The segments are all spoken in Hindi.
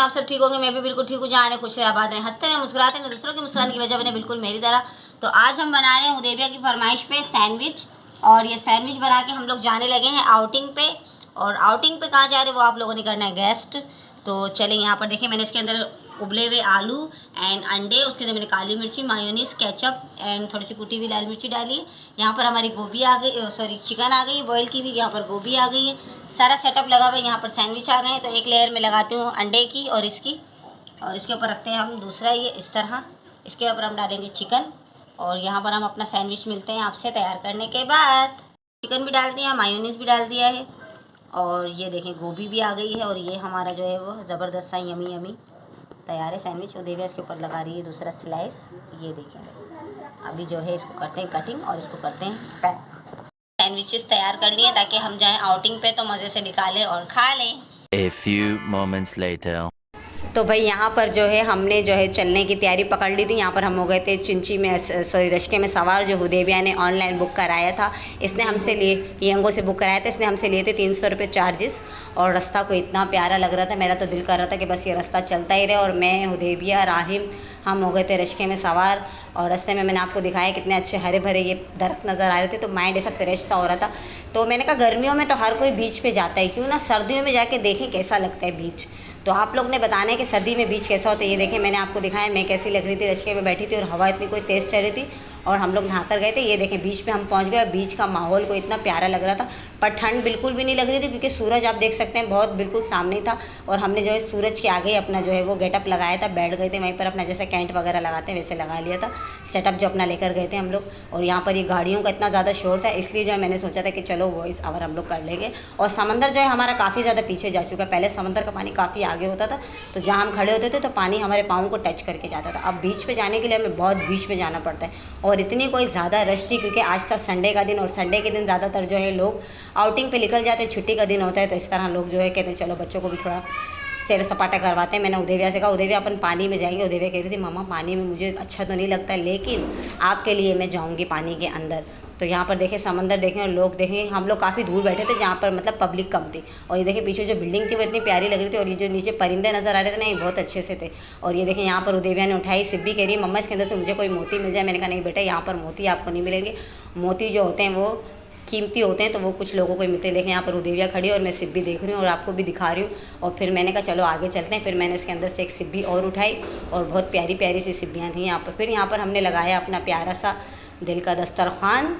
आप सब ठीक होंगे। मैं भी बिल्कुल ठीक हूँ। जहाँ खुश रहे, आबाद रहे, हंसते रहे, मुस्कुराते रहे, दूसरों के मुस्कुराने की वजह बने बिल्कुल मेरी तरह। तो आज हम बना रहे हैं हुदैबिया की फरमाइश पे सैंडविच। और ये सैंडविच बना के हम लोग जाने लगे हैं आउटिंग पे। और आउटिंग पे कहाँ जा रहे हैं वो आप लोगों ने करना है गेस्ट। तो चलें, यहाँ पर देखिए मैंने इसके अंदर उबले हुए आलू एंड अंडे, उसके अंदर मैंने काली मिर्ची, मायोनीस, केचप एंड थोड़ी सी कुटी हुई लाल मिर्ची डाली है। यहाँ पर हमारी गोभी आ गई, सॉरी चिकन आ गई है बॉयल की हुई। यहाँ पर गोभी आ गई है, सारा सेटअप लगा हुआ है। यहाँ पर सैंडविच आ गए हैं। तो एक लेयर में लगाती हूँ अंडे की और इसकी, और इसके ऊपर रखते हैं हम दूसरा ये इस तरह। इसके ऊपर हम डालेंगे चिकन। और यहाँ पर हम अपना सैंडविच मिलते हैं आपसे तैयार करने के बाद। चिकन भी डाल दिया, मायोनीस भी डाल दिया है, और ये देखें गोभी भी आ गई है। और ये हमारा जो है वो ज़बरदस्त सा यमी यमी तैयार है सैंडविच। और देविया इसके ऊपर लगा रही है दूसरा स्लाइस। ये देखें, अभी जो है इसको करते हैं कटिंग और इसको करते हैं पैक। सैंडविचेस तैयार कर लिए ताकि हम जाएं आउटिंग पे तो मज़े से निकालें और खा लें। A few moments later. तो भाई यहाँ पर जो है हमने जो है चलने की तैयारी पकड़ ली थी। यहाँ पर हम हो गए थे चिंची में, सॉरी रश्के में सवार, जो हुदैबिया ने ऑनलाइन बुक कराया था। इसने हमसे लिए, यंगो से बुक कराया था, इसने हमसे लिए थे 300 रुपये चार्जेस। और रास्ता को इतना प्यारा लग रहा था, मेरा तो दिल कर रहा था कि बस ये रास्ता चलता ही रहे। और मैं, हुदैबिया, राहिम, हम हो गए थे रश्के में सवार। और रास्ते में मैंने आपको दिखाया कितने अच्छे हरे भरे ये दरख्त नज़र आ रहे थे। तो माइंड ऐसा फ्रेश सा हो रहा था। तो मैंने कहा गर्मियों में तो हर कोई बीच पे जाता है, क्यों ना सर्दियों में जाके देखें कैसा लगता है बीच। तो आप लोग ने बताना है कि सर्दी में बीच कैसा होता है। ये देखें मैंने आपको दिखाया मैं कैसी लग रही थी, रश्के में बैठी थी और हवा इतनी कोई तेज़ चल रही थी। और हम लोग नहाकर गए थे। ये देखें बीच पे हम पहुंच गए और बीच का माहौल को इतना प्यारा लग रहा था। पर ठंड बिल्कुल भी नहीं लग रही थी, क्योंकि सूरज आप देख सकते हैं बहुत बिल्कुल सामने था। और हमने जो है सूरज के आगे अपना जो है वो गेटअप लगाया था, बैठ गए थे वहीं पर, अपना जैसे कैंट वगैरह लगाते हैं वैसे लगा लिया था सेटअप जो अपना लेकर गए थे हम लोग। और यहाँ पर ये गाड़ियों का इतना ज़्यादा शोर था, इसलिए जो है मैंने सोचा था कि चलो वॉइस ओवर हम लोग कर लेंगे। और समंदर जो है हमारा काफ़ी ज़्यादा पीछे जा चुका है। पहले समंदर का पानी काफ़ी आगे होता था, तो जहाँ हम खड़े होते थे तो पानी हमारे पाँव को टच करके जाता था। अब बीच पे जाने के लिए हमें बहुत बीच पे जाना पड़ता है। और इतनी कोई ज़्यादा रश थी, क्योंकि आज था संडे का दिन, और संडे के दिन ज़्यादातर जो है लोग आउटिंग पे निकल जाते हैं, छुट्टी का दिन होता है। तो इस तरह लोग जो है कहते हैं चलो बच्चों को भी थोड़ा सैर सपाटा करवाते हैं। मैंने हुदैबिया से कहा हुदैबिया अपन पानी में जाएंगे। हुदैबिया कह रही थी मम्मा पानी में मुझे अच्छा तो नहीं लगता, लेकिन आपके लिए मैं जाऊँगी पानी के अंदर। तो यहाँ पर देखें समंदर देखें और लोग देखें। हम लोग काफ़ी दूर बैठे थे जहाँ पर मतलब पब्लिक कम थी। और ये देखें पीछे जो बिल्डिंग थी वो इतनी प्यारी लग रही थी, और ये जो नीचे परिंदे नज़र आ रहे थे ना, ये बहुत अच्छे से थे। और ये देखें यहाँ पर हुदैबिया ने उठाई, सिब्बी कह रही है मम्मा इसके अंदर से मुझे कोई मोती मिल जाए। मैंने कहा नहीं बेटा, यहाँ पर मोती आपको नहीं मिलेंगे। मोती जो होते हैं वो कीमती होते हैं, तो वो कुछ लोगों को ही मिलते हैं। देखें यहाँ पर हुदैबिया खड़ी है और मैं सिब्बी देख रही हूँ और आपको भी दिखा रही हूँ। और फिर मैंने कहा चलो आगे चलते हैं। फिर मैंने इसके अंदर से एक सिब्बी और उठाई, और बहुत प्यारी प्यारी सी सिब्बियाँ थी यहाँ पर। फिर यहाँ पर हमने लगाया अपना प्यारा सा दिल का दस्तरखान।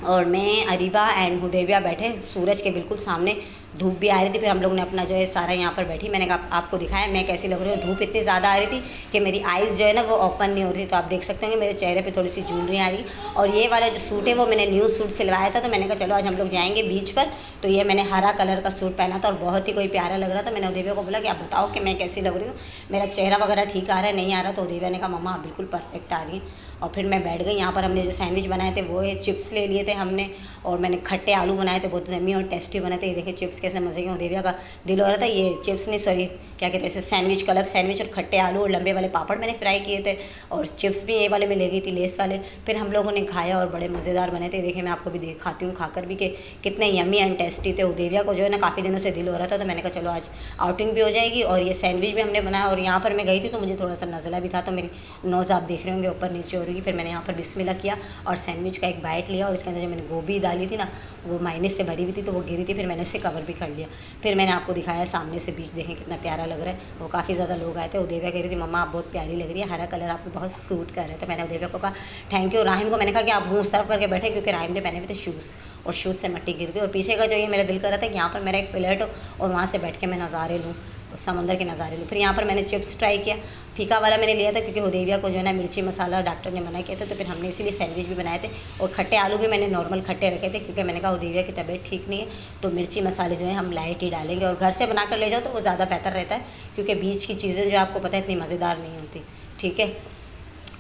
और मैं, अरीबा एंड हुदैबिया बैठे सूरज के बिल्कुल सामने। धूप भी आ रही थी। फिर हम लोग ने अपना जो है सारा यहाँ पर बैठी। मैंने कहा आपको दिखाया मैं कैसी लग रही हूँ। धूप इतनी ज़्यादा आ रही थी कि मेरी आइज़ जो है ना वो ओपन नहीं हो रही थी। तो आप देख सकते होंगे मेरे चेहरे पे थोड़ी सी ज्वेलरी आ रही। और ये वाला जो सूट है वो मैंने न्यू सूट सिलवाया था। तो मैंने कहा चलो आज हम लोग जाएंगे बीच पर। तो ये मैंने हरा कलर का सूट पहना था और बहुत ही कोई प्यारा लग रहा था। मैंने हुदैबिया को बोला कि आप बताओ कि मैं कैसी लग रही हूँ, मेरा चेहरा वगैरह ठीक आ रहा है नहीं आ रहा। तो हुदैबिया ने कहा मम्मा आप बिल्कुल परफेक्ट आ रही हैं। और फिर मैं बैठ गई। यहाँ पर हमने जो सैंडविच बनाए थे वो है, चिप्स ले लिए थे हमने, और मैंने खट्टे आलू बनाए थे, बहुत जमी और टेस्टी बने थे। ये देखिए चिप्स कैसे मज़े के। हुदैबिया का दिल हो रहा था, ये चिप्स नहीं सॉरी क्या कहते हैं सैंडविच, कलर सैंडविच और खट्टे आलू और लंबे वाले पापड़ मैंने फ्राई किए थे, और चिप्स भी ये वाले में ले गई थी लेस वाले। फिर हम लोगों ने खाया और बड़े मज़ेदार बने थे। देखिए मैं आपको भी दिखाती हूँ खाकर भी कि कितने यमी एंड टेस्टी थे। हुदैबिया को जो है ना काफ़ी दिनों से दिल हो रहा था, तो मैंने कहा चलो आज आउटिंग भी हो जाएगी और ये सैंडविच भी हमने बनाया। और यहाँ पर मैं गई थी तो मुझे थोड़ा सा नज़ला भी था, तो मेरी नोज़ आप देख रहे होंगे ऊपर नीचे हो रही। फिर मैंने यहाँ पर बिस्मिल्लाह किया और सैंडविच का एक बाइट लिया, और इसके अंदर जो मैंने गोभी डाली थी ना वो माइनस से भरी हुई थी तो वो गिरी थी। फिर मैंने उसे कवर भी कर लिया। फिर मैंने आपको दिखाया सामने से बीच, देखें कितना प्यारा लग रहा है। वो काफ़ी ज़्यादा लोग आए थे। हुदैबिया कह रही थी मम्मा आप बहुत प्यारी लग रही है, हरा कलर आपको बहुत सूट कर रहे थे। मैंने हुदैबिया को कहा थैंक यू। राहिम को मैंने कहा कि आप मुँह सर्व करके बैठे, क्योंकि राहिम ने पहने हुए थे शूज़ और शूज़ से मिट्टी गिरी थी। और पीछे का जो ये मेरा दिल कर रहा था कि यहाँ पर मेरा एक फ्लैट हो और वहाँ से बैठ के मैं नज़ारे लूँ, समंदर के नज़ारे लूँ। फिर यहाँ पर मैंने चिप्स ट्राई किया, फीका वाला मैंने लिया था क्योंकि हुदैबिया को जो है ना मिर्ची मसाला डॉक्टर ने मना किया था। तो फिर हमने इसीलिए सैंडविच भी बनाए थे, और खट्टे आलू भी मैंने नॉर्मल खट्टे रखे थे, क्योंकि मैंने कहा हुदैबिया की तबीयत ठीक नहीं है तो मिर्ची मसाले जो है हम लाइट ही डालेंगे। और घर से बना कर ले जाओ तो वो ज़्यादा बेहतर रहता है, क्योंकि बीच की चीज़ें जो आपको पता है इतनी मज़ेदार नहीं होती। ठीक है।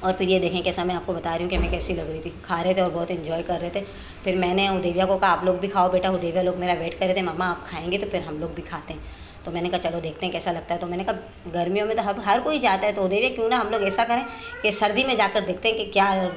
और फिर ये देखें कैसा मैं आपको बता रही हूँ कि मैं कैसी लग रही थी। खा रहे थे और बहुत इन्जॉय कर रहे थे। फिर मैंने हुदैबिया को कहा आप लोग भी खाओ बेटा। हुदैबिया लोग मेरा वेट कर रहे थे, मम्मा आप खाएंगे तो फिर हम लोग भी खाते हैं। तो मैंने कहा चलो देखते हैं कैसा लगता है। तो मैंने कहा गर्मियों में तो हर कोई जाता है, तो हुदैबिया क्यों ना हम लोग ऐसा करें कि सर्दी में जाकर देखते हैं कि क्या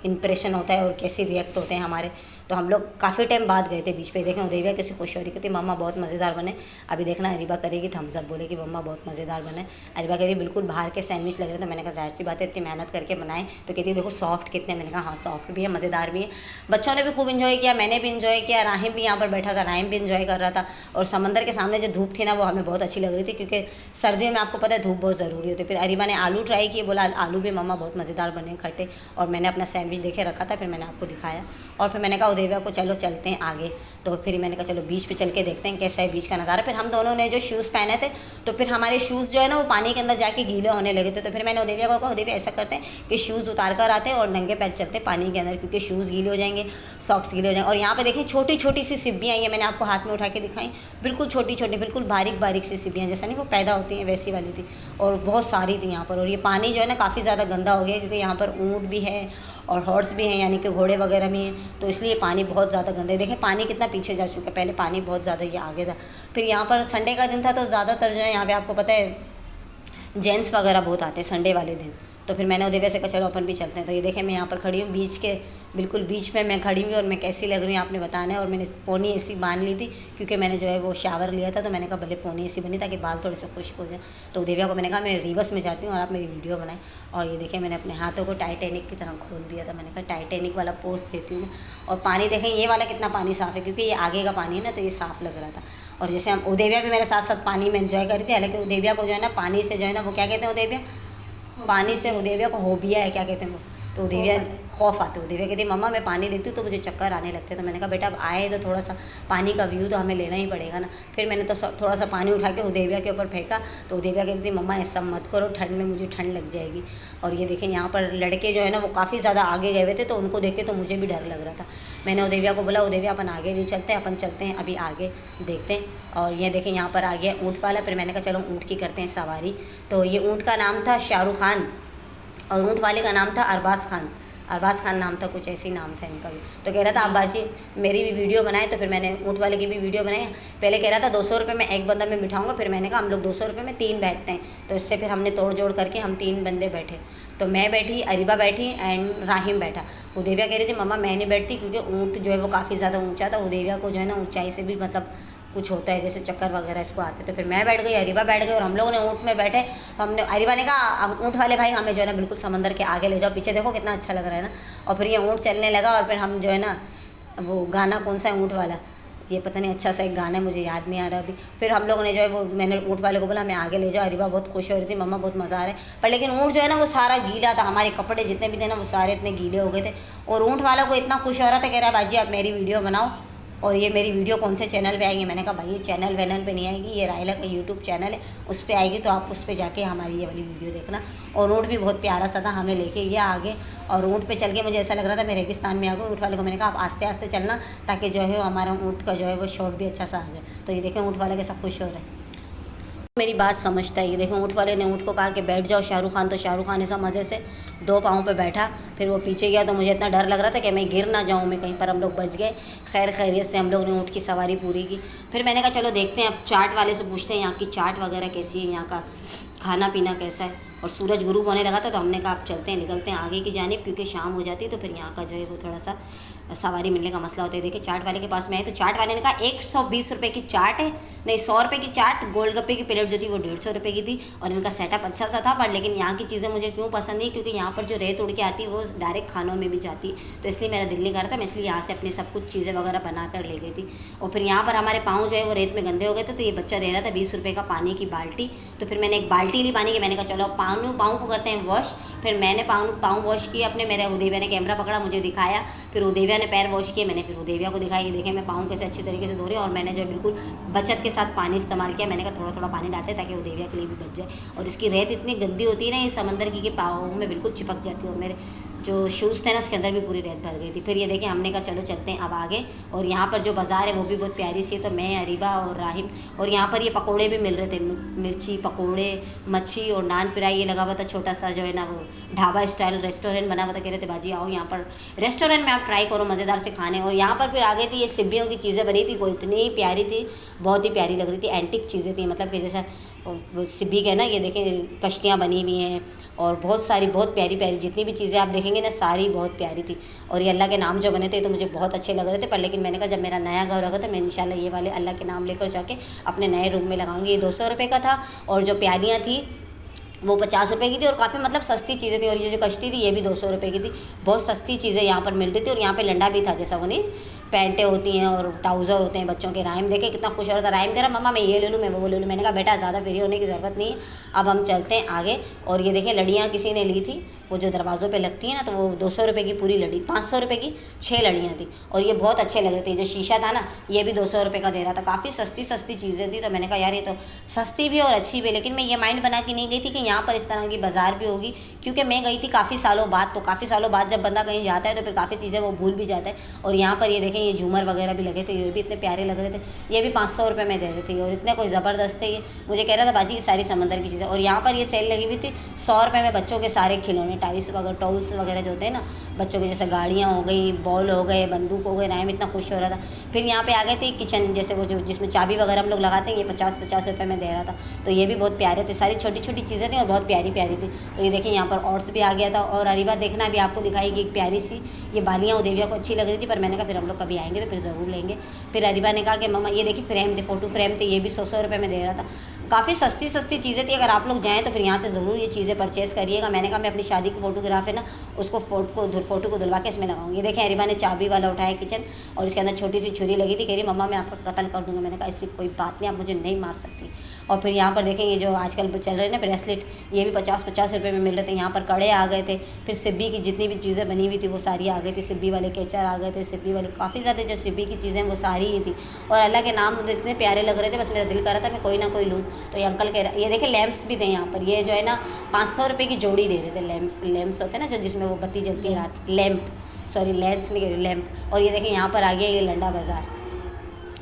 इंप्रेशन होता है और कैसे रिएक्ट होते हैं हमारे। तो हम लोग काफ़ी टाइम बाद गए थे बीच पे। देखें उदेबिया कैसी खुश हो रही थी, मम्मा बहुत मज़ेदार बने। अभी देखना अरीबा करेगी थम्स अप, बोले कि मम्मा बहुत मज़ेदार बने। अरीबा कह रही बिल्कुल बाहर के सैंडविच लग रहे थे। मैंने कहा जाहिर सी बात है इतनी मेहनत करके बनाए, तो कहती देखो सॉफ्ट कितने। मैंने कहा हाँ सॉफ्ट भी है, मज़ेदार भी है। बच्चों ने भी खूब इन्जॉय किया, मैंने भी इन्जॉय किया, राहिम भी यहाँ पर बैठा था, राहिम भी इन्जॉय कर रहा था। और समंदर के सामने जो धूप थी ना वो हमें बहुत अच्छी लग रही थी, क्योंकि सर्दियों में आपको पता है धूप बहुत ज़रूरी होती है। फिर अरीबा ने आलू ट्राई किए, बोला आलू भी मम्मा बहुत मज़ेदार बने खट्टे। और मैंने अपना सैंडविच देखे रखा था, फिर मैंने आपको दिखाया। और फिर मैंने कहा उदेबिया को चलो चलते हैं आगे। तो फिर मैंने कहा चलो बीच पे चल के देखते हैं कैसा है बीच का नज़ारा। फिर हम दोनों ने जो शूज़ पहने थे, तो फिर हमारे शूज़ जो है ना वो पानी के अंदर जाके गीले होने लगे थे। तो फिर मैंने उदेबिया को कहा उदेबिया ऐसा करते हैं कि शूज़ उतार कर आते हैं और नंगे पैर चलते हैं पानी के अंदर, क्योंकि शूज़ गीले हो जाएंगे, सॉक्स गीले हो जाएंगे। और यहाँ पे देखें छोटी छोटी सी सिब्बियाँ आई हैं, मैंने आपको हाथ में उठा के दिखाई, बिल्कुल छोटी छोटी, बिल्कुल बारीक बारीक सी सिब्बियाँ, जैसा नहीं वो पैदा होती हैं वैसी वाली थी। और बहुत सारी थी यहाँ पर। और ये पानी जो है ना काफ़ी ज़्यादा गंदा हो गया, क्योंकि यहाँ पर ऊँट भी है और हॉर्स भी हैं, यानी कि घोड़े वगैरह भी हैं। तो इसलिए पानी बहुत ज़्यादा गंदा है। देखें पानी कितना पीछे जा चुका है, पहले पानी बहुत ज़्यादा ये आगे था। फिर यहाँ पर संडे का दिन था, तो ज़्यादातर जो है यहाँ पे आपको पता है जेंट्स वगैरह बहुत आते हैं संडे वाले दिन। तो फिर मैंने उदेबिया से कहा चलो अपन भी चलते हैं। तो ये देखें मैं यहाँ पर खड़ी हूँ बीच के बिल्कुल बीच में मैं खड़ी हुई, और मैं कैसी लग रही हूँ आपने बताना है। और मैंने पोनी ऐसी बांध ली थी, क्योंकि मैंने जो है वो शावर लिया था, तो मैंने कहा भले पोनी ऐसी बनी ताकि बाल थोड़े से खुश्क हो जाए। तो उदेबिया को मैंने कहा मैं रिवर्स में जाती हूँ और आप मेरी वीडियो बनाएं। और ये देखें मैंने अपने हाथों को टाइटैनिक की तरह खोल दिया था। मैंने कहा टाइटैनिक वाला पोज देती हूँ। और पानी देखें ये वाला कितना पानी साफ़ है, क्योंकि ये आगे का पानी है ना, तो ये साफ़ लग रहा था। और जैसे हम उदेबिया भी मेरे साथ साथ पानी में एंजॉय करी थी। हालांकि उदेबिया को जो है ना पानी से जो है ना वो क्या कहते हैं उदेबिया, पानी से उदेबिया को होबिया है, क्या कहते हैं वो, तो उदेबिया खौफ आते। उदेबिया कहती मम्मा मैं पानी देखती हूँ तो मुझे चक्कर आने लगते हैं। तो मैंने कहा बेटा अब आए तो थोड़ा सा पानी का व्यू तो हमें लेना ही पड़ेगा ना। फिर मैंने तो थोड़ा सा पानी उठा के उदेबिया के ऊपर फेंका, तो उदेबिया कहती थी मम्मा ऐसा मत करो, ठंड में मुझे ठंड लग जाएगी। और ये देखें यहाँ पर लड़के जो है ना वो काफ़ी ज़्यादा आगे गए हुए थे, तो उनको देख के तो मुझे भी डर लग रहा था। मैंने उदेबिया को बोला उदेबिया अपन आगे नहीं चलते, अपन चलते हैं अभी आगे देखते हैं। और ये देखें यहाँ पर आ गया ऊँट वाला। फिर मैंने कहा चलो ऊँट की करते हैं सवारी। तो ये ऊँट का नाम था शाहरुख खान और ऊँट वाले का नाम था अरबाज़ खान। अरबाज़ खान नाम था, कुछ ऐसे ही नाम था इनका भी। तो कह रहा था अब्बाजी मेरी भी वीडियो बनाए, तो फिर मैंने ऊँट वाले की भी वीडियो बनाई। पहले कह रहा था 200 रुपये में एक बंदा मैं बिठाऊंगा, फिर मैंने कहा हम लोग 200 रुपये में 3 बैठते हैं। तो इससे फिर हमने तोड़ जोड़ करके हम 3 बंदे बैठे। तो मैं बैठी, अरीबा बैठी एंड राहिम बैठा। उदेबिया कह रही थी मम्मा मैं नहीं बैठती, क्योंकि ऊँट जो है वो काफ़ी ज़्यादा ऊँचा था। उदेबिया को जो है ना ऊँचाई से भी मतलब कुछ होता है, जैसे चक्कर वगैरह इसको आते। तो फिर मैं बैठ गई, अरीबा बैठ गई, और हम लोगों ने ऊँट में बैठे। हमने अरीबा ने कहा ऊँट वाले भाई हमें जो है ना बिल्कुल समंदर के आगे ले जाओ, पीछे देखो कितना अच्छा लग रहा है ना। और फिर ये ऊँट चलने लगा, और फिर हम जो है ना वो गाना कौन सा है ऊँट वाला, ये पता नहीं अच्छा सा एक गाना है, मुझे याद नहीं आ रहा अभी। फिर हम लोगों ने जो है वो मैंने ऊँट वाले को बोला हमें आगे ले जाओ। अरीबा बहुत खुश हो रही थी मम्मा बहुत मज़ा आ रहा है। पर लेकिन ऊँट जो है ना वो सारा गीला था, हमारे कपड़े जितने भी थे ना वो सारे इतने गीले हो गए थे। और ऊँट वाला को इतना खुश हो रहा था, कह रहा है बाजी आप मेरी वीडियो बनाओ, और ये मेरी वीडियो कौन से चैनल पे आएगी। मैंने कहा भाई ये चैनल वैनल पे नहीं आएगी, ये रायला का यूट्यूब चैनल है उस पर आएगी, तो आप उस पर जाके हमारी ये वाली वीडियो देखना। और ऊँट भी बहुत प्यारा सा था, हमें लेके ये आगे। और ऊँट पे चल के मुझे ऐसा लग रहा था मैं रेगिस्तान में आ गई। ऊँट वाले को मैंने कहा आप आस्ते आस्ते चलना, ताकि जो है हमारा ऊँट का जो है वो शॉट भी अच्छा सा आ जाए। तो ये देखें ऊँट वाला कैसा खुश हो रहा है, मेरी बात समझता है। ये देखो ऊँट वाले ने ऊँट को कहा कि बैठ जाओ शाहरुख खान, तो शाहरुख खान ऐसा मज़े से 2 पाँव पे बैठा। फिर वो पीछे गया, तो मुझे इतना डर लग रहा था कि मैं गिर ना जाऊँ मैं कहीं पर। हम लोग बच गए, खैर खैरियत से हम लोग ने ऊँट की सवारी पूरी की। फिर मैंने कहा चलो देखते हैं, अब चाट वाले से पूछते हैं यहाँ की चाट वगैरह कैसी है, यहाँ का खाना पीना कैसा है। और सूरज गुरूब होने लगा था, तो हमने कहा अब चलते हैं, निकलते हैं आगे की जानिब, क्योंकि शाम हो जाती है तो फिर यहाँ का जो है वो थोड़ा सा सवारी मिलने का मसला होता है। देखिए चाट वाले के पास में आए, तो चाट वाले ने कहा 120 रुपये की चाट है, नहीं 100 रुपये की चाट। गोलगप्पे की प्लेट जो थी वो 150 रुपये की थी। और इनका सेटअप अच्छा सा था, पर लेकिन यहाँ की चीज़ें मुझे क्यों पसंद नहीं, क्योंकि यहाँ पर जो रेत उड़ के आती है वो डायरेक्ट खानों में भी जाती है। तो इसलिए मेरा दिल नहीं कर रहा था, मैं इसलिए यहाँ से अपने सब कुछ चीज़ें वगैरह बना कर ले गई थी। और फिर यहाँ पर हमारे पाँव जो है वो रेत में गंदे हो गए थे, तो ये बच्चा दे रहा था 20 रुपये का पानी की बाल्टी। तो फिर मैंने एक बाल्टी ली पानी की, मैंने कहा चलो पाँव को करते हैं वॉश। फिर मैंने पाँव वॉश किए अपने, मेरे उदेबिया ने कैमरा पकड़ा, मुझे दिखाया। फिर उदेबिया ने पैर वॉश किए, मैंने फिर उदेबिया को दिखाया। ये देखें मैं पाँव कैसे अच्छी तरीके से धो रही हूँ। और मैंने जो बिल्कुल बचत के साथ पानी इस्तेमाल किया। मैंने कहा थोड़ा थोड़ा पानी डालते ताकि उदेबिया के लिए भी बच जाए। और इसकी रेत इतनी गंदी होती है ना ये समंदर की, कि पाँव में बिल्कुल चिपक जाती है। और मेरे जो शूज़ थे ना उसके अंदर भी पूरी रेत भर गई थी। फिर ये देखें हमने कहा चलो चलते हैं अब आगे। और यहाँ पर जो बाज़ार है वो भी बहुत प्यारी सी है। तो मैं, अरीबा और राहिम, और यहाँ पर ये पकोड़े भी मिल रहे थे, मिर्ची पकोड़े, मच्छी और नान फ्राई ये लगा हुआ था। छोटा सा जो है ना वो ढाबा स्टाइल रेस्टोरेंट बना हुआ था। कह रहे थे बाजी आओ यहाँ पर रेस्टोरेंट में आप ट्राई करो मज़ेदार से खाने। और यहाँ पर फिर आ गई थी ये सिब्बियों की चीज़ें बनी थी, वो इतनी प्यारी थी, बहुत ही प्यारी लग रही थी। एंटिक चीज़ें थी, मतलब कि जैसा वो सिब्बी के ना, ये देखें कश्तियाँ बनी हुई हैं और बहुत सारी बहुत प्यारी प्यारी जितनी भी चीज़ें आप देखेंगे ना सारी बहुत प्यारी थी। और ये अल्लाह के नाम जो बने थे तो मुझे बहुत अच्छे लग रहे थे, पर लेकिन मैंने कहा जब मेरा नया घर होगा तो मैं इंशाल्लाह ये वाले अल्लाह के नाम लेकर जाके अपने नए रूम में लगाऊंगी। ये 200 रुपये का था और जो प्यालियाँ थी वो 50 रुपये की थी और काफ़ी मतलब सस्ती चीज़ें थी। और ये जो कश्ती थी ये भी 200 रुपये की थी। बहुत सस्ती चीज़ें यहाँ पर मिल रही थी। और यहाँ पे लंडा भी था, जैसा वो नहीं पैंटें होती हैं और ट्राउज़र होते हैं बच्चों के। राइम देखे कितना खुश हो रहा था, राइम कह रहा मम्मा मैं ये ले लूँ मैं वो ले लूँ। मैंने कहा बेटा ज़्यादा फ्री होने की ज़रूरत नहीं है, अब हम चलते हैं आगे। और ये देखें लड़ियाँ किसी ने ली थी, वो जो दरवाज़ों पे लगती है ना, तो वो 200 रुपये की पूरी लड़ी, 500 रुपये की 6 लड़ियाँ थी। और ये बहुत अच्छे लग रहे थे। जो शीशा था ना ये भी 200 रुपये का दे रहा था। काफ़ी सस्ती सस्ती चीज़ें थी। तो मैंने कहा यार ये तो सस्ती भी और अच्छी भी। लेकिन मैं ये माइंड बना के नहीं गई थी कि यहाँ पर इस तरह की बाज़ार भी होगी, क्योंकि मैं गई थी काफ़ी सालों बाद। तो काफ़ी सालों बाद जब बंदा कहीं जाता है तो फिर काफ़ी चीज़ें वो भूल भी जाता है। और यहाँ पर ये देखें ये झूमर वगैरह भी लगे थे, ये भी इतने प्यारे लग रहे थे। ये भी 500 रुपये में दे रहे थे और इतने कोई ज़बरदस्त थे। ये मुझे कह रहा था बाजी ये सारी समंदर की चीज़ें। और यहाँ पर ये सेल लगी हुई थी 100 रुपये में बच्चों के सारे खिलौने, टॉयल्स वगैरह जो होते हैं ना बच्चों के, जैसे गाड़ियाँ हो गई, बॉल हो गए, बंदूक हो गए। राइम इतना खुश हो रहा था। फिर यहाँ पे आ गए थे किचन, जैसे वो जो जिसमें चाबी वगैरह हम लोग लगाते हैं, ये 50 रुपये में दे रहा था। तो ये भी बहुत प्यारे थे, सारी छोटी छोटी चीज़ें थी और बहुत प्यारी प्यारी थी। तो ये देखिए यहाँ पर ऑर्ड्स भी आ गया था। और अरीबा देखना भी आपको दिखाएगी एक प्यारी सी ये बालियाँ उदेविया को अच्छी लग रही थी, पर मैंने कहा फिर हम लोग कभी आएंगे तो फिर ज़रूर लेंगे। फिर अरीबा ने कहा कि मम्मा ये देखिए फ्रेम थे, फ़ोटो फ्रेम थे, ये भी 100 रुपये में दे रहा था। काफ़ी सस्ती सस्ती चीज़ें थी। अगर आप लोग जाएँ तो फिर यहाँ से ज़रूर ये चीज़ें परचेज़ करिएगा। मैंने कहा मैं अपनी शादी की फ़ोटोग्राफ है ना उसको फ़ोटो को धुलवा के इसमें लगाऊंगी। ये देखें अरीबा ने चाबी वाला उठाया किचन और इसके अंदर छोटी सी छुरी लगी थी। कह रही मम्मा मैं आपका कत्ल कर दूँगा। मैंने कहा इससे कोई बात नहीं, आप मुझे नहीं मार सकती। और फिर यहाँ पर देखें ये जो आजकल चल रहे हैं ना ब्रेसलेट, ये भी 50 रुपये में मिल रहे थे। यहाँ पर कड़े आ गए थे। फिर सिब्बी की जितनी भी चीज़ें बनी हुई थी वो सारी आ गई थी। सिब्बी वाले केचर आ गए थे, सिब्बी वाले काफ़ी ज़्यादा जो सिब्बी की चीज़ें वो सारी ही थी। और अल्लाह के नाम मुझे इतने प्यारे लग रहे थे, बस मेरा दिल कर रहा था मैं कोई ना कोई लूँ। तो ये अंकल कह रहा, ये देखें लैंप्स भी थे यहाँ पर। ये जो है ना 500 रुपये की जोड़ी ले रहे थे। लैंप्स होते हैं ना जो जिसमें वो बत्ती जलती है रात, लेंस नहीं कह रही लैंप। और ये देखें यहाँ पर आ गया ये लंडा बाज़ार।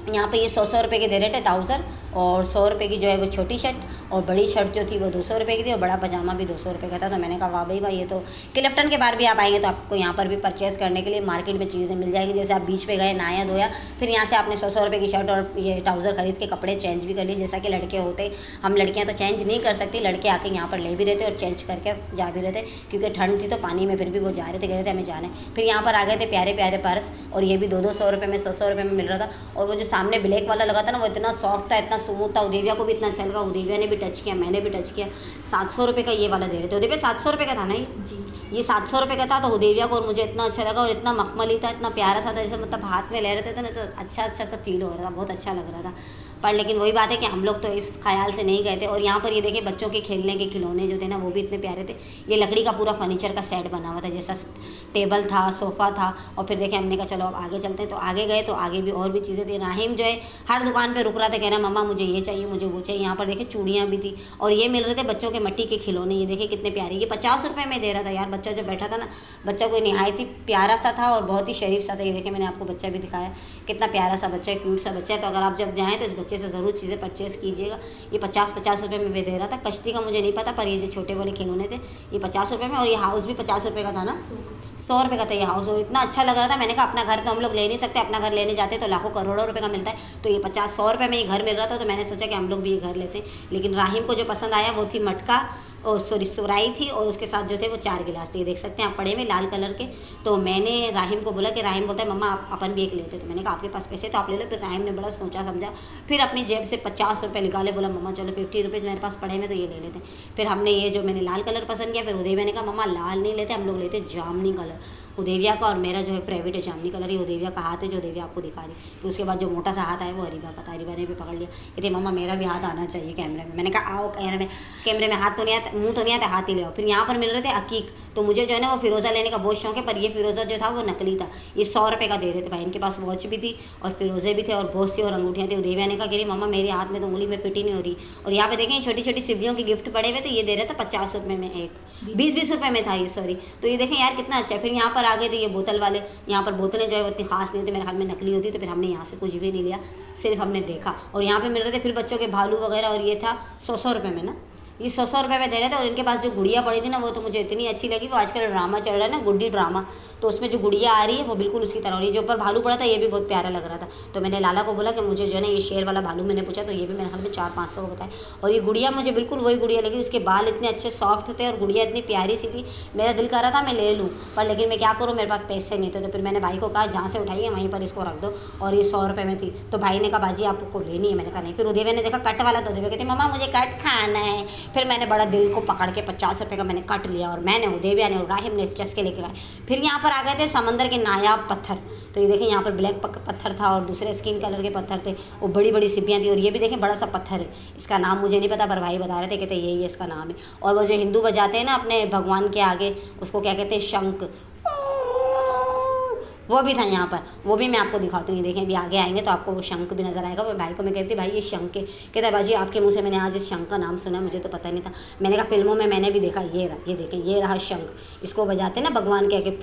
यहाँ पे ये 100 रुपये के दे रहे थे ट्राउज़र और 100 रुपये की जो है वो छोटी शर्ट और बड़ी शर्ट जो थी वो 200 रुपये की थी और बड़ा पजामा भी 200 रुपये का था। तो मैंने कहा वाह भाई ये तो क्लिफ्टन के बाहर भी आप आएंगे तो आपको यहाँ पर भी परचेज़ करने के लिए मार्केट में चीज़ें मिल जाएंगी। जैसे आप बीच पे गए नहाया धोया, फिर यहाँ से आपने 100 रुपये की शर्ट और ये ट्राउज़र खरीद के कपड़े चेंज भी कर लिए। जैसा कि लड़के होते, हम लड़कियाँ तो चेंज नहीं कर सकती, लड़के आके यहाँ पर ले भी रहते और चेंज करके जा भी रहते, क्योंकि ठंड थी तो पानी में फिर भी वो जा रहे थे, कह रहे थे हमें जाना है। फिर यहाँ पर आ गए थे प्यारे प्यारे पर्स और ये भी 200 रुपये में 100 रुपये में मिल रहा था। और वो जो सामने ब्लैक वाला लगा था ना वो इतना सॉफ्ट था, इतना स्मूथ था। उदेविया को भी इतना अच्छा लगा, उदेविया ने भी टच किया, मैंने भी टच किया। 700 रुपये का ये वाला दे रहे थे। उदेविया 700 रुपये का था ना ये 700 रुपये का था। तो उदेविया को और मुझे इतना अच्छा लगा और इतना मखमली था, इतना प्यारा सा था, जैसे मतलब हाथ में ले रहे थे ना तो अच्छा सा फील हो रहा था, बहुत अच्छा लग रहा था। पर लेकिन वही बात है कि हम लोग तो इस ख्याल से नहीं गए थे। और यहाँ पर ये देखिए बच्चों के खेलने के खिलौने जो थे ना वो भी इतने प्यारे थे। ये लकड़ी का पूरा फर्नीचर का सेट बना हुआ था, जैसा टेबल था, सोफ़ा था। और फिर देखे हमने कहा चलो अब आगे चलते हैं। तो आगे गए तो आगे भी और भी चीज़ें थी। राहिम जो है हर दुकान पर रुक रहा था, कह रहा मम्मा मुझे ये चाहिए, मुझे वो चाहिए। यहाँ पर देखे चूड़ियाँ भी थी और ये मिल रहे थे बच्चों के मिट्टी के खिलौने। ये देखे कितने प्यारे, ये 50 रुपये में दे रहा था। यार बच्चा जो बैठा था ना, बच्चा कोई नहायत ही प्यारा सा था और बहुत ही शरीफ सा था। ये देखे मैंने आपको बच्चा भी दिखाया, कितना प्यारा सा बच्चा है, क्यूट सा बच्चा है। तो अगर आप जब जाएँ तो इस बच्चे से ज़रूर चीज़ें परचेज़ कीजिएगा। ये 50 रुपये में दे रहा था। कश्ती का मुझे नहीं पता, पर ये जो छोटे वाले खिलौने थे ये 50 रुपये में। और ये हाउस भी 50 रुपये का था ना, 100 रुपये का था ये हाउस। और इतना अच्छा लग रहा था। मैंने कहा अपना घर तो हम लोग ले नहीं सकते, अपना घर लेने जाते तो लाखों करोड़ों रुपये का मिलता है, तो ये 50-100 रुपये में ये घर मिल रहा था। तो मैंने सोचा कि हम लोग भी ये घर लेते हैं। लेकिन राहिम को जो पसंद आया वो थी मटका और सुराई थी और उसके साथ जो थे वो 4 गिलास थे। ये देख सकते हैं आप पड़े में लाल कलर के। तो मैंने राहिम को बोला कि राहिम बोलता है मम्मा आप अपन भी एक लेते। तो मैंने कहा आपके पास पैसे तो आप ले लो। फिर राहिम ने बड़ा सोचा समझा, फिर अपनी जेब से 50 रुपये निकाले, बोला मम्मा चलो 50 रुपीज़ मेरे पास पड़े में तो ये ले लेते हैं। फिर हमने ये जो मैंने लाल कलर पसंद किया, फिर उदेविया ने कहा मम्मा लाल नहीं लेते, हम लोग लेते जामनी कलर। उदेविया का और मेरा जो है फेवरेट है जामनी कलर। ये उदेविया का हाथ है जो उदेविया आपको दिखा रही। फिर उसके बाद जो मोटा सा हाथ आया वो अरीबा का था। अरीबा ने भी पकड़ लिया, कहते मम्मा मेरा भी हाथ आना चाहिए कैमरे में। मैंने कहा आओ कैमरे में हाथ तो नहीं आता, मुँह तो नहीं आता, हाथ ही ले आओ। फिर यहाँ पर मिल रहे थे अकीक। तो मुझे जो है ना वो फ़िरोज़ा लेने का बहुत शौक है, पर ये फ़िरोज़ा जो था वो नकली था। ये 100 रुपये का दे रहे थे भाई। इनके पास वॉच भी थी और फ़िरोज़े भी थे और बहुत सी और अंगूठियाँ थी। उदेविया ने कहा कि मम्मा मेरे हाथ में तो उंगली में फिट ही नहीं हो रही। और यहाँ पे देखें छोटी छोटी सिब्बियों के गिफ्ट पड़े हुए थे। ये दे रहे थे 50 रुपये में एक, 20 रुपये में था ये, सॉरी। तो ये देखें यार कितना अच्छा है। फिर यहाँ पर आ गए थे ये बोतल वाले। यहाँ पर बोतलें जो है वो इतनी खास नहीं होती, मेरे ख्याल में नकली होती। तो फिर हमने यहाँ से कुछ भी नहीं लिया, सिर्फ हमने देखा। और यहाँ पे मिल रहे थे फिर बच्चों के भालू वगैरह और ये था 100 रुपये में ना, ये 100 रुपये में दे रहे थे। और इनके पास जो गुड़िया पड़ी थी ना वो तो मुझे इतनी अच्छी लगी। वो आजकल ड्रामा चल रहा है ना, गुड्डी ड्रामा, तो उसमें जो गुड़िया आ रही है वो बिल्कुल उसकी तरह हो रही है। जो ऊपर भालू पड़ा था ये भी बहुत प्यारा लग रहा था। तो मैंने लाला को बोला कि मुझे जो है ना ये शेर वाला भालू मैंने पूछा, तो ये भी मेरे ख्याल में 400-500 को बताया। और ये गुड़िया मुझे बिल्कुल वही गुड़िया लगी, उसके बाल इतने अच्छे सॉफ्ट थे और गुड़िया इतनी प्यारी सी थी। मेरा दिल कर रहा था मैं ले लूँ, पर लेकिन मैं क्या करूँ, मेरे पास पैसे नहीं थे। तो फिर मैंने भाई को कहा जहाँ से उठाई है वहीं पर इसको रख दो, और ये 100 रुपये में थी। तो भाई ने कहा बाजी आपको लेनी है? मैंने कहा नहीं। फिर उदय ने देखा कट वाला, तो उदय कहती मम्मा मुझे कट खाना है। फिर मैंने बड़ा दिल को पकड़ के 50 रुपये का मैंने कट लिया, और मैंने उदेविया ने और राहिम ने चस्के लेके गए। फिर यहाँ पर आ गए थे समंदर के नायाब पत्थर। तो ये देखें यहाँ पर ब्लैक पत्थर था और दूसरे स्किन कलर के पत्थर थे, वो बड़ी बड़ी सिपियाँ थी। और ये भी देखें बड़ा सा पत्थर है, इसका नाम मुझे नहीं पता, पर भाई बता रहे थे, कहते यही है इसका नाम है। और वो जो हिंदू बजाते हैं ना अपने भगवान के आगे, उसको क्या कहते हैं, शंख, वो भी था यहाँ पर। वो भी मैं आपको दिखाती हूँ। देखें अभी आगे आएंगे तो आपको वो शंख भी नजर आएगा। वो भाई को मैं कहती भाई ये शंख है, कहता बाजी आपके मुंह से मैंने आज इस शंख का नाम सुना, मुझे तो पता नहीं था। मैंने कहा फिल्मों में मैंने भी देखा, ये रहा, ये देखें ये रहा शंख, इसको बजाते ना भगवान के आगे,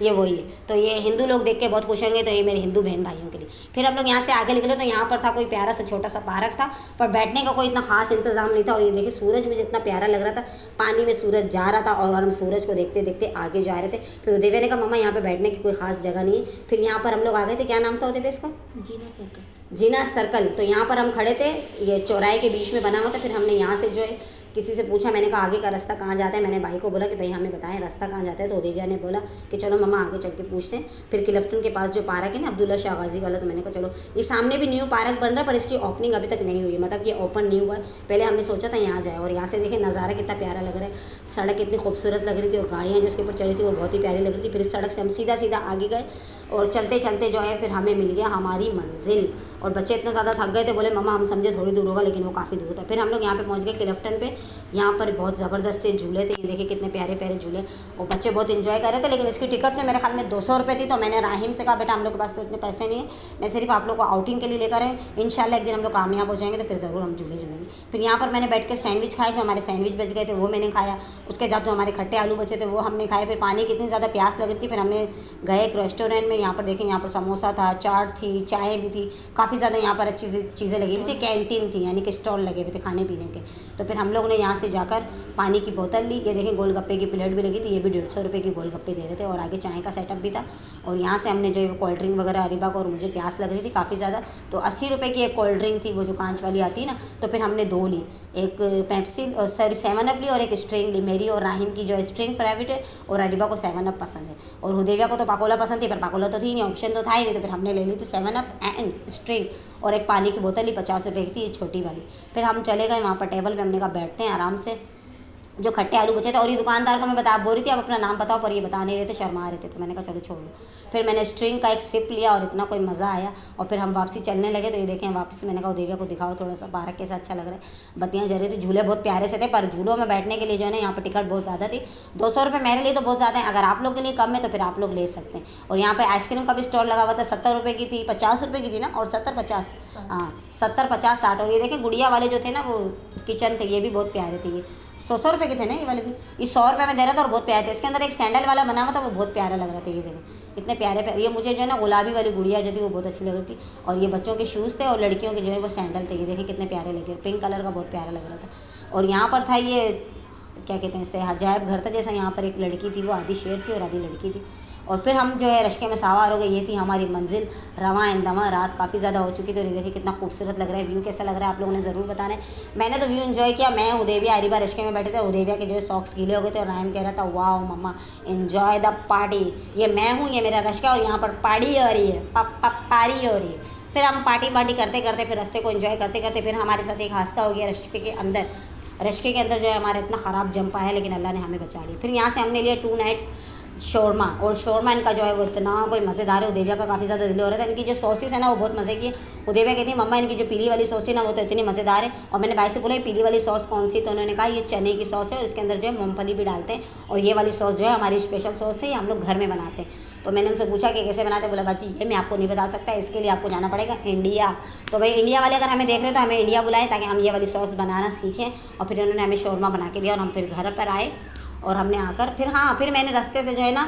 ये वही है। तो ये हिंदू लोग देख के बहुत खुश होंगे, तो ये मेरे हिंदू बहन भाइयों के लिए। फिर हम लोग यहाँ से आगे निकले तो यहाँ पर था कोई प्यारा सा छोटा सा पार्क था, पर बैठने का कोई इतना खास इंतजाम नहीं था। और ये देखिए सूरज मुझे इतना प्यारा लग रहा था, पानी में सूरज जा रहा था और हम सूरज को देखते देखते आगे जा रहे थे। फिर उदय ने कहा मम्मा यहाँ पे बैठने की कोई खास जगह नहीं है। फिर यहाँ पर हम लोग आ गए थे, क्या नाम था उदय इसका? जीना सर्कल। जीना सर्कल। तो यहाँ पर हम खड़े थे, ये चौराहे के बीच में बना हुआ था। फिर हमने यहाँ से जो है किसी से पूछा, मैंने कहा आगे का रास्ता कहाँ जाता है। मैंने भाई को बोला कि भाई हमें बताएं रास्ता कहाँ जाता है। तो उदेविया ने बोला कि चलो मम्मा आगे चल के पूछते हैं। फिर क्लिफ्टन के पास जो पार्क है ना अब्दुल्ला शाह गाजी वाला, तो मैंने कहा चलो, ये सामने भी न्यू पार्क बन रहा है पर इसकी ओपनिंग अभी तक नहीं हुई है, मतलब ये ओपन नहीं हुआ है। पहले हमने सोचा था यहाँ जाए। और यहाँ से देखें नज़ारा कितना प्यारा लग रहा है, सड़क कितनी खूबसूरत लग रही थी और गाड़ियाँ जिसके ऊपर चली थी वो बहुत ही प्यारी लग रही थी। फिर इस सड़क से हम सीधा सीधा आगे गए और चलते चलते जो है फिर हमें मिल गया हमारी मंजिल। और बच्चे इतना ज़्यादा थक गए थे, बोले मम्मा हम समझे थोड़ी दूर होगा, लेकिन वो काफ़ी दूर था। फिर हम लोग यहाँ पे पहुँच गए क्लिफ्टन पे। यहाँ पर बहुत ज़बरदस्त से झूले थे, ये देखिए कितने प्यारे प्यारे झूले, और बच्चे बहुत इन्जॉय कर रहे थे। लेकिन इसकी टिकट तो मेरे ख्याल में 200 रुपये थी। तो मैंने राहिम से कहा बेटा हम लोग के पास तो इतने पैसे नहीं है, मैं सिर्फ आप लोग को आउटिंग के लिए लेकर आए, इंशाल्लाह एक दिन हम लोग कामयाब हो जाएंगे तो फिर ज़रूर हम झूले झूलेंगे। फिर यहाँ पर मैंने बैठ कर सैंडविच खाए, जो हमारे सैंडविच बच गए थे वो मैंने खाया। उसके साथ जो हमारे खट्टे आलू बचे थे वो हमने खाए। फिर पानी कितनी ज़्यादा प्यास लग रही थी, फिर हमने गए एक रेस्टोरेंट में। यहाँ पर देखें यहाँ पर समोसा था, चाट थी, चाय भी थी, काफ़ी ज़्यादा यहाँ पर अच्छी चीज़ें लगी हुई थी। कैंटीन थी यानी कि स्टॉल लगे हुए थे खाने पीने के। तो फिर हम लोग ने यहाँ से जाकर पानी की बोतल ली। ये देखें गोलगप्पे की प्लेट भी लगी थी, ये भी 150 रुपये की गोलगप्पे दे रहे थे। और आगे चाय का सेटअप भी था। और यहाँ से हमने जो है कोल्ड ड्रिंक वगैरह अरीबा को, और मुझे प्यास लग रही थी काफ़ी ज़्यादा, तो 80 रुपये की एक कोल्ड ड्रिंक थी, वो जो कांच वाली आती है ना। तो फिर हमने 2 ली, एक पेप्सी सॉरी 7 अप ली और एक स्ट्रिंग ली। मेरी और राहिम की जो है स्ट्रिंग फेवरेट है और अरीबा को 7 अप पसंद है। और हुदैविया को तो पाकोला पसंद थी, पर पाकोला तो थी नहीं, ऑप्शन तो था ही नहीं। तो फिर हमने ले ली थी 7 अप एंड स्ट्रिंग, और एक पानी की बोतल ली 50 रुपये की थी, ये छोटी वाली। फिर हम चले गए वहाँ पर टेबल पे, हमने कहा बैठते हैं आराम से। जो खट्टे आलू बचे थे, और ये दुकानदार को मैं बोल रही थी आप अपना नाम बताओ, पर ये बता नहीं रहे थे, शर्मा रहे थे। तो मैंने कहा चलो छोड़ लो। फिर मैंने स्ट्रिंग का एक सिप लिया और इतना कोई मज़ा आया। और फिर हम वापसी चलने लगे। तो ये देखें वापस मैंने कहा उदेविया को दिखाओ थोड़ा सा पार्क कैसा अच्छा लग रहा है, बत्तियाँ जल रही थी, झूले बहुत प्यारे से थे। पर झूलों में बैठने के लिए जो है ना यहाँ पर टिकट बहुत ज़्यादा थी। 200 रुपये मेरे लिए तो बहुत ज़्यादा है, अगर आप लोग के लिए कम है तो फिर आप लोग ले सकते हैं। और यहाँ पर आइसक्रीम का भी स्टॉल लगा हुआ था, 70 रुपये की थी, 50 रुपये की थी ना, और 70-50, हाँ 70-50-60। और ये देखें गुड़िया वाले जो थे ना वो किचन थे, ये भी बहुत प्यारे थे। ये 100 रुपये के थे ना ये वाले भी, ये 100 रुपये में दे रहा था और बहुत प्यारे थे। इसके अंदर एक सैंडल वाला बना हुआ था, वो बहुत प्यारा लग रहा था। ये देखें इतने प्यारे प्यारे, ये मुझे जो है ना गुलाबी वाली गुड़िया जो थी वो बहुत अच्छी लग रही थी। और ये बच्चों के शूज़ थे और लड़कियों के जो है वो सैंडल थे। ये देखें कितने प्यारे लगे, पिंक कलर का बहुत प्यारा लग रहा था। और यहाँ पर था ये क्या कहते हैं इसे, अजायब घर था जैसा। यहाँ पर एक लड़की थी, वो आधी शेर थी और आधी लड़की थी। और फिर हम जो है रश्के में सवार हो गए। ये थी हमारी मंजिल, रवां इंदमा। रात काफ़ी ज़्यादा हो चुकी थी। और ये देखिए कितना खूबसूरत लग रहा है, व्यू कैसा लग रहा है आप लोगों ने ज़रूर बताना है। मैंने तो व्यू इन्जॉय किया। मैं उदेविया अरीबा रश्के में बैठे थे, उदेविया के जो है सॉक्स गीले हो गए थे और रायम कह रहा था वाह मम्मा इन्जॉय द पार्टी। ये मैं हूँ, ये मेरा रश्का, और यहाँ पर पार्टी हो रही है, पारी हो रही है। फिर हम पार्टी करते करते फिर रास्ते को इन्जॉय करते करते फिर हमारे साथ एक हादसा हो गया रश्के के अंदर। रश्के के अंदर जो है हमारा इतना ख़राब जंप आया, लेकिन अल्लाह ने हमें बचा लिया। फिर यहाँ से हमने लिया 2 नाइट शोरमा। और शोरमा इनका जो है वो इतना कोई मज़ेदार है। उदेविया का काफ़ी ज़्यादा दिल हो रहा था। इनकी जो सॉसेस है ना वो बहुत मज़े की। उदेविया कहती है मम्मा इनकी जो पीली वाली सॉस है ना वो तो इतनी मज़ेदार है। और मैंने भाई से बोला ये पीली वाली सॉस कौन सी, तो उन्होंने कहा ये चने की सॉस है और इसके अंदर जो है मूंगफली भी डालते हैं। और ये वाली सॉस जो है हमारी स्पेशल सॉस है, ये हम लोग घर में बनाते हैं। तो मैंने उनसे पूछा कि कैसे बनाते हैं, बोला बाजी ये मैं आपको नहीं बता सकता, इसके लिए आपको जाना पड़ेगा इंडिया। तो भाई इंडिया वाले अगर हमें देख रहे हैं तो हमें इंडिया बुलाएं ताकि हम ये वाली सॉस बनाना सीखें। और फिर उन्होंने हमें शोरमा बना के दिया और हम फिर घर पर आए। और हमने आकर फिर मैंने रास्ते से जो है ना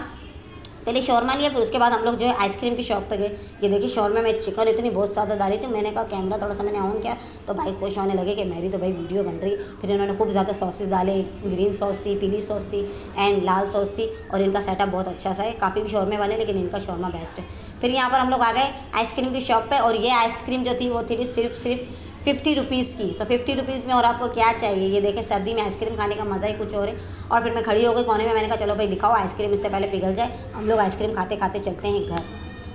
पहले शौरमा लिया, फिर उसके बाद हम लोग जो है आइसक्रीम की शॉप पे गए। ये देखिए शौरमा में चिकन इतनी बहुत ज़्यादा डाली थी। मैंने कहा कैमरा थोड़ा सा मैंने ऑन किया तो भाई खुश होने लगे कि मेरी तो भाई वीडियो बन रही। फिर इन्होंने खूब ज़्यादा सॉसेस डाले, ग्रीन सॉस थी, पीली सॉस थी एंड लाल सॉस थी। और इनका सेटअप बहुत अच्छा सा है, काफ़ी भी शौरमे वाले लेकिन इनका शौरमा बेस्ट है। फिर यहाँ पर हम लोग आ गए आइसक्रीम की शॉप पर, और ये आइसक्रीम जो थी वो थी सिर्फ 50 रुपीज़ की। तो 50 रुपीज़ में और आपको क्या चाहिए, ये देखें सर्दी में आइसक्रीम खाने का मज़ा ही कुछ और है। और फिर मैं खड़ी हो गई कोने में, मैंने कहा चलो भाई दिखाओ आइसक्रीम, इससे पहले पिघल जाए। हम लोग आइसक्रीम खाते खाते चलते हैं घर।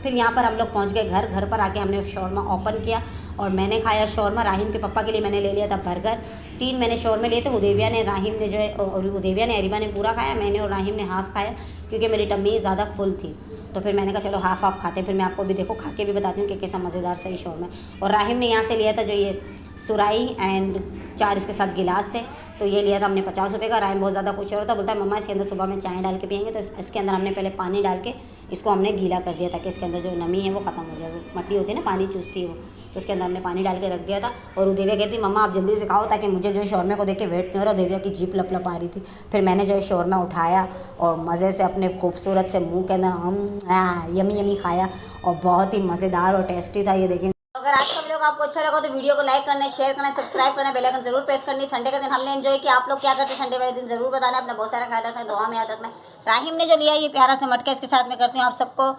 फिर यहाँ पर हम लोग पहुँच गए घर पर आके हमने शौरमा ओपन किया और मैंने खाया शौरमा। राहिम के पापा के लिए मैंने ले लिया था बर्गर। 3 मैंने शौरमे लिए थे, हुदैबिया ने, राहिम ने जो है, और हुदैबिया ने, अरीबा ने पूरा खाया, मैंने और राहिम ने हाफ़ खाया क्योंकि मेरी टम्मी ज़्यादा फुल थी। तो फिर मैंने कहा चलो हाफ़ खाते हैं। फिर मैं आपको भी देखो खा के भी बताती हूँ कि कैसा मज़ेदार सही शौरमा है। और राहिम ने यहाँ से लिया था जो ये सुराई एंड 4 इसके साथ गिलास थे, तो ये लिया था हमने 50 रुपये का। राहिम बहुत ज़्यादा खुश हो रहा था, बोलता है मम्मा इसके अंदर सुबह में चाय डाल के पियेंगे। तो इसके अंदर हमने पहले पानी डाल के इसको हमने गीला कर दिया ताकि इसके अंदर जो नमी है वो ख़त्म हो जाए। वो मट्टी होती है ना, पानी चूसती है वो, तो उसके अंदर हमने पानी डाल के रख दिया था। और उदेविया कहती मम्मा आप जल्दी से खाओ ताकि मुझे जो है शौरमे को देख के वेट नहीं हो रहा। उदेविया की जीप लप लप आ रही थी। फिर मैंने जो है शौरमा उठाया और मज़े से अपने खूबसूरत से मुँह के अंदर यमी यमी खाया और बहुत ही मज़ेदार और टेस्टी था। ये देखें। अगर आज का वीडियो आपको अच्छा लगा तो वीडियो को लाइक करना, शेयर करना, सब्सक्राइब करना, बेल आइकन जरूर प्रेस करनी। संडे का दिन हमने एंजॉय किया, आप लोग क्या करते हैं संडे वाले दिन जरूर बताना। अपना बहुत सारा ख्याल रखना, दुआ में याद रखना। राहिम ने जो लिया ये प्यारा से मटका इसके साथ में करती हूँ आप सबको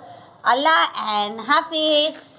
अल्लाह एंड हाफिज़।